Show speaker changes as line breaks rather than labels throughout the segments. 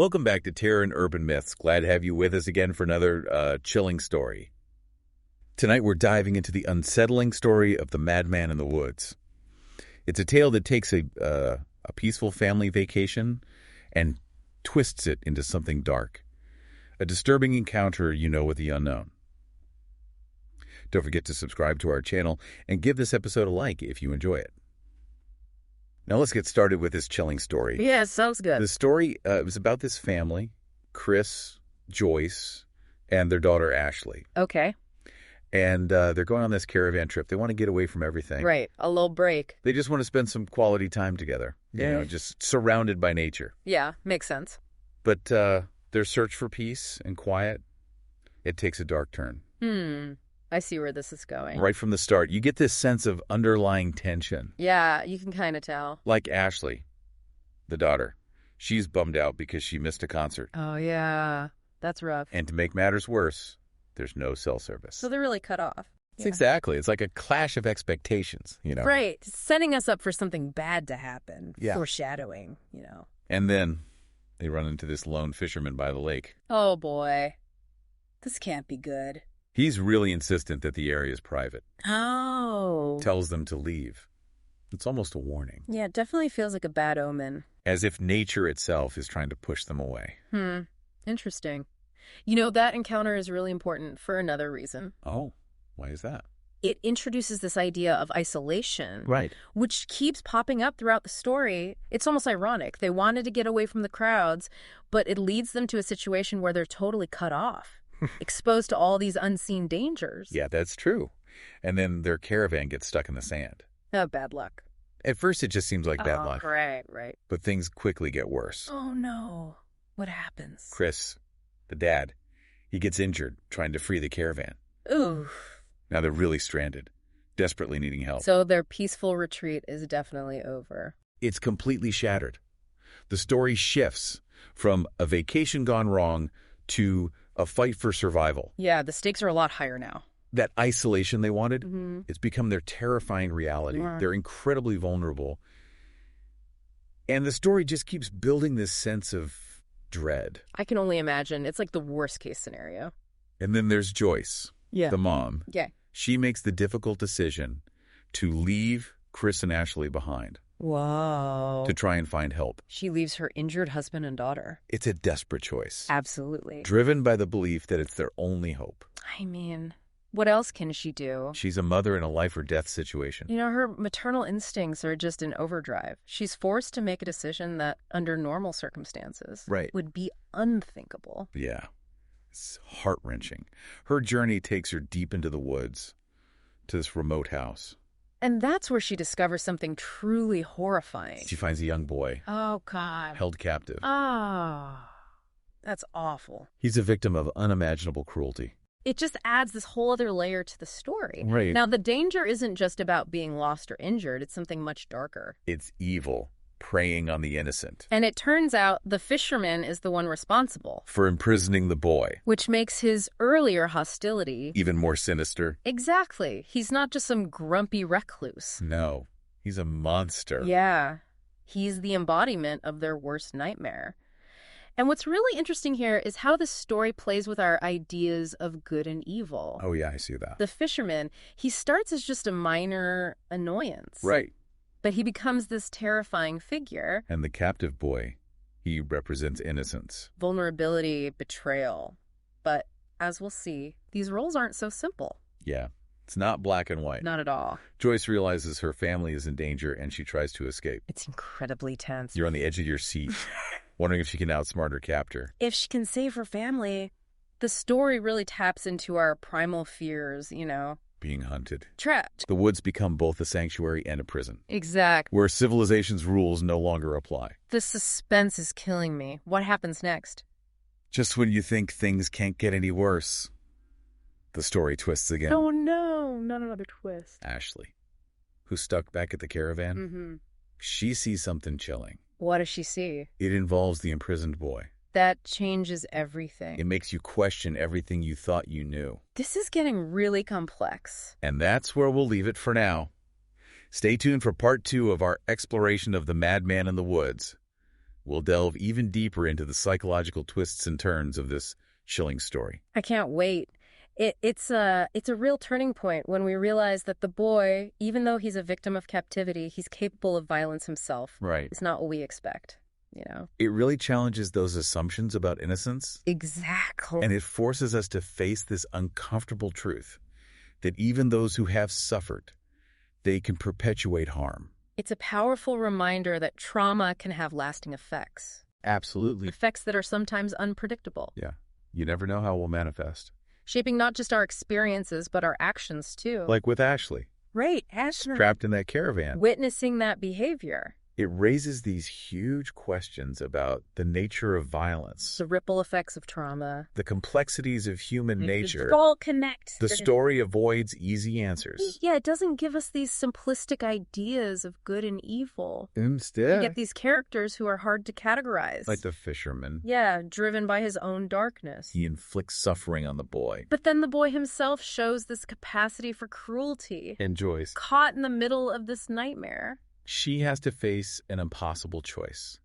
Welcome back to Terror and Urban Myths. Glad to have you with us again for another chilling story. Tonight we're diving into the unsettling story of the madman in the woods. It's a tale that takes a peaceful family vacation and twists it into something dark. A disturbing encounter, with the unknown. Don't forget to subscribe to our channel and give this episode a like if you enjoy it. Now let's get started with this chilling story.
Yeah, sounds good.
The story was about this family, Chris, Joyce, and their daughter Ashley.
Okay.
And they're going on this caravan trip. They want to get away from everything.
Right, a little break.
They just want to spend some quality time together, just surrounded by nature.
Yeah, makes sense.
But their search for peace and quiet, it takes a dark turn.
I see where this is going.
Right from the start, you get this sense of underlying tension.
Yeah, you can kind of tell.
Like Ashley, the daughter. She's bummed out because she missed a concert.
Oh, yeah. That's rough.
And to make matters worse, there's no cell service.
So they're really cut off. Yeah.
Exactly. It's like a clash of expectations,
Right. Setting us up for something bad to happen.
Yeah.
Foreshadowing,
And then they run into this lone fisherman by the lake.
Oh, boy. This can't be good.
He's really insistent that the area is private.
Oh.
Tells them to leave. It's almost a warning.
Yeah, it definitely feels like a bad omen.
As if nature itself is trying to push them away.
Interesting. That encounter is really important for another reason.
Oh, why is that?
It introduces this idea of isolation.
Right.
Which keeps popping up throughout the story. It's almost ironic. They wanted to get away from the crowds, but it leads them to a situation where they're totally cut off. Exposed to all these unseen dangers.
Yeah, that's true. And then their caravan gets stuck in the sand.
Oh, bad luck.
At first, it just seems like bad luck.
Right.
But things quickly get worse.
Oh, no. What happens?
Chris, the dad, he gets injured trying to free the caravan.
Ooh.
Now they're really stranded, desperately needing help.
So their peaceful retreat is definitely over.
It's completely shattered. The story shifts from a vacation gone wrong to a fight for survival.
Yeah, the stakes are a lot higher now.
That isolation they wanted, it's become their terrifying reality.
Yeah.
They're incredibly vulnerable. And the story just keeps building this sense of dread.
I can only imagine. It's like the worst case scenario.
And then there's Joyce, the mom.
Yeah.
She makes the difficult decision to leave Chris and Ashley behind.
Whoa.
To try and find help.
She leaves her injured husband and daughter.
It's a desperate choice.
Absolutely.
Driven by the belief that it's their only hope.
I mean, what else can she do?
She's a mother in a life or death situation.
Her maternal instincts are just in overdrive. She's forced to make a decision that, under normal circumstances, would be unthinkable.
Yeah. It's heart-wrenching. Her journey takes her deep into the woods, to this remote house.
And that's where she discovers something truly horrifying.
She finds a young boy.
Oh, God.
Held captive.
Oh, that's awful.
He's a victim of unimaginable cruelty.
It just adds this whole other layer to the story.
Right.
Now, the danger isn't just about being lost or injured. It's something much darker.
It's evil, preying on the innocent.
And it turns out the fisherman is the one responsible.
For imprisoning the boy.
Which makes his earlier hostility
even more sinister.
Exactly. He's not just some grumpy recluse.
No, he's a monster.
Yeah. He's the embodiment of their worst nightmare. And what's really interesting here is how this story plays with our ideas of good and evil.
Oh, yeah, I see that.
The fisherman, he starts as just a minor annoyance.
Right.
But he becomes this terrifying figure.
And the captive boy, he represents innocence.
Vulnerability, betrayal. But as we'll see, these roles aren't so simple.
Yeah, it's not black and white.
Not at all.
Joyce realizes her family is in danger and she tries to escape.
It's incredibly tense.
You're on the edge of your seat, wondering if she can outsmart her captor.
If she can save her family, the story really taps into our primal fears,
Being hunted.
Trapped.
The woods become both a sanctuary and a prison.
Exactly.
Where civilization's rules no longer apply.
The suspense is killing me. What happens next?
Just when you think things can't get any worse, the story twists again.
Oh no, not another twist.
Ashley, who's stuck back at the caravan, she sees something chilling.
What does she see?
It involves the imprisoned boy.
That changes everything.
It makes you question everything you thought you knew.
This is getting really complex.
And that's where we'll leave it for now. Stay tuned for part 2 of our exploration of the madman in the woods. We'll delve even deeper into the psychological twists and turns of this chilling story.
I can't wait. It's a real turning point when we realize that the boy, even though he's a victim of captivity, he's capable of violence himself.
Right.
It's not what we expect, you know?
It really challenges those assumptions about innocence.
Exactly.
And it forces us to face this uncomfortable truth that even those who have suffered, they can perpetuate harm.
It's a powerful reminder that trauma can have lasting effects.
Absolutely.
Effects that are sometimes unpredictable.
Yeah. You never know how it will manifest.
Shaping not just our experiences, but our actions too.
Like with Ashley.
Right, Ashley.
Trapped in that caravan.
Witnessing that behavior.
It raises these huge questions about the nature of violence,
The ripple effects of trauma.
the complexities of human nature.
They all connect.
The story avoids easy answers.
Yeah, it doesn't give us these simplistic ideas of good and evil. You
Instead,
get these characters who are hard to categorize.
like the fisherman,
Yeah, driven by his own darkness.
he inflicts suffering on the boy.
But then the boy himself shows this capacity for cruelty.
And Joyce,
Caught in the middle of this nightmare.
she has to face an impossible choice.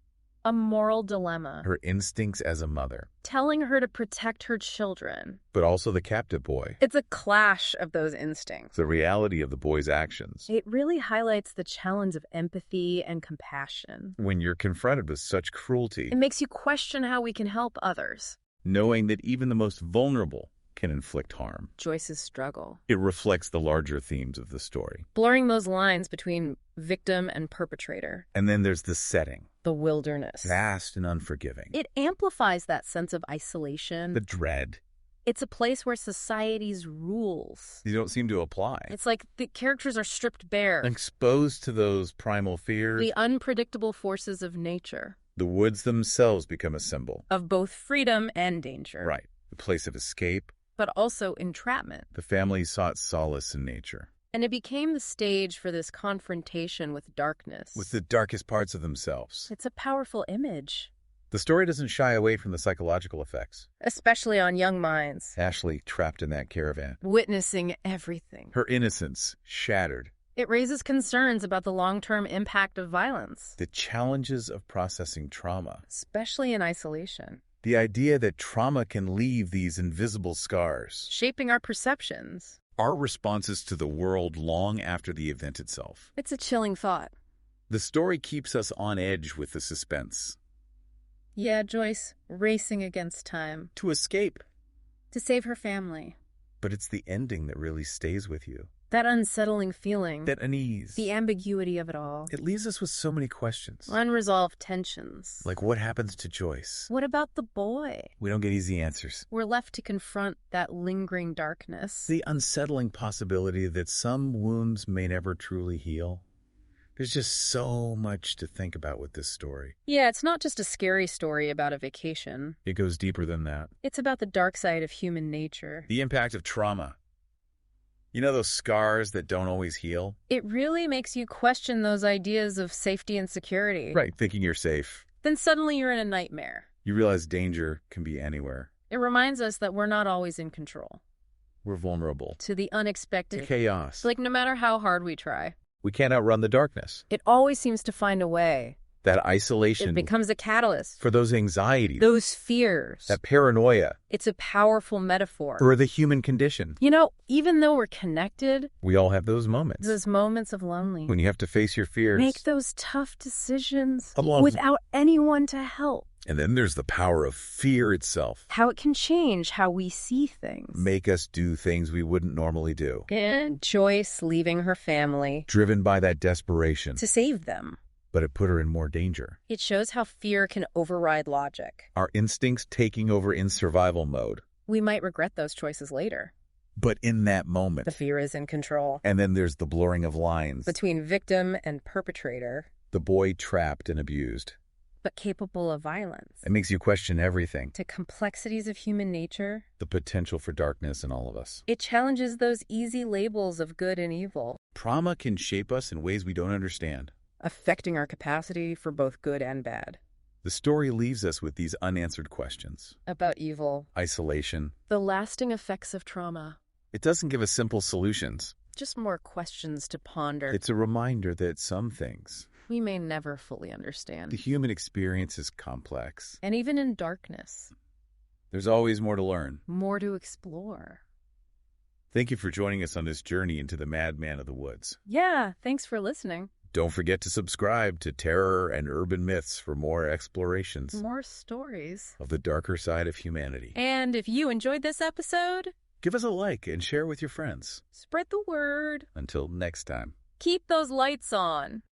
A moral dilemma.
Her instincts as a mother,
Telling her to protect her children.
but also the captive boy.
It's a clash of those instincts.
The reality of the boy's actions.
It really highlights the challenge of empathy and compassion.
When you're confronted with such cruelty,
It makes you question how we can help others.
knowing that even the most vulnerable can inflict harm.
Joyce's struggle.
It reflects the larger themes of the story.
Blurring those lines between victim and perpetrator.
And then there's the setting,
The wilderness.
vast and unforgiving.
It amplifies that sense of isolation.
The dread.
It's a place where society's rules.
You don't seem to apply.
It's like the characters are stripped bare.
Exposed to those primal fears,
The unpredictable forces of nature.
the woods themselves become a symbol.
Of both freedom and danger.
Right. The place of escape.
But also entrapment.
The family sought solace in nature.
And it became the stage for this confrontation with darkness.
With the darkest parts of themselves.
It's a powerful image.
The story doesn't shy away from the psychological effects.
Especially on young minds.
Ashley trapped in that caravan.
Witnessing everything.
Her innocence shattered.
It raises concerns about the long-term impact of violence.
The challenges of processing trauma.
Especially in isolation.
The idea that trauma can leave these invisible scars.
Shaping our perceptions.
Our responses to the world long after the event itself.
It's a chilling thought.
The story keeps us on edge with the suspense.
Yeah, Joyce, racing against time.
To escape.
To save her family.
But it's the ending that really stays with you.
That unsettling feeling.
That unease.
The ambiguity of it all.
It leaves us with so many questions.
Unresolved tensions.
Like what happens to Joyce?
What about the boy?
We don't get easy answers.
We're left to confront that lingering darkness.
The unsettling possibility that some wounds may never truly heal. There's just so much to think about with this story.
Yeah, it's not just a scary story about a vacation.
It goes deeper than that.
It's about the dark side of human nature.
The impact of trauma. You know those scars that don't always heal?
It really makes you question those ideas of safety and security.
Right, thinking you're safe.
Then suddenly you're in a nightmare.
You realize danger can be anywhere.
It reminds us that we're not always in control.
We're vulnerable.
To the unexpected.
To chaos.
Like no matter how hard we try.
We can't outrun the darkness.
It always seems to find a way.
That isolation.
It becomes a catalyst.
For those anxieties.
Those fears.
That paranoia.
It's a powerful metaphor.
For the human condition.
You know, even though we're connected.
We all have those moments.
Those moments of loneliness.
When you have to face your fears.
Make those tough decisions.
Alone.
Without anyone to help.
And then there's the power of fear itself.
How it can change how we see things.
Make us do things we wouldn't normally do.
And Joyce leaving her family.
Driven by that desperation.
To save them.
But it put her in more danger.
It shows how fear can override logic.
Our instincts taking over in survival mode.
We might regret those choices later.
But in that moment.
The fear is in control.
And then there's the blurring of lines.
Between victim and perpetrator.
The boy trapped and abused.
But capable of violence.
It makes you question everything.
To complexities of human nature.
The potential for darkness in all of us.
It challenges those easy labels of good and evil.
Trauma can shape us in ways we don't understand.
Affecting our capacity for both good and bad.
The story leaves us with these unanswered questions.
About evil.
Isolation.
The lasting effects of trauma.
It doesn't give us simple solutions.
Just more questions to ponder.
It's a reminder that some things
we may never fully understand.
The human experience is complex.
And even in darkness,
There's always more to learn.
more to explore.
Thank you for joining us on this journey into the madman of the woods.
Yeah, thanks for listening.
Don't forget to subscribe to Terror and Urban Myths for more explorations
More stories.
of the darker side of humanity.
And if you enjoyed this episode,
Give us a like and share with your friends.
spread the word.
Until next time.
Keep those lights on.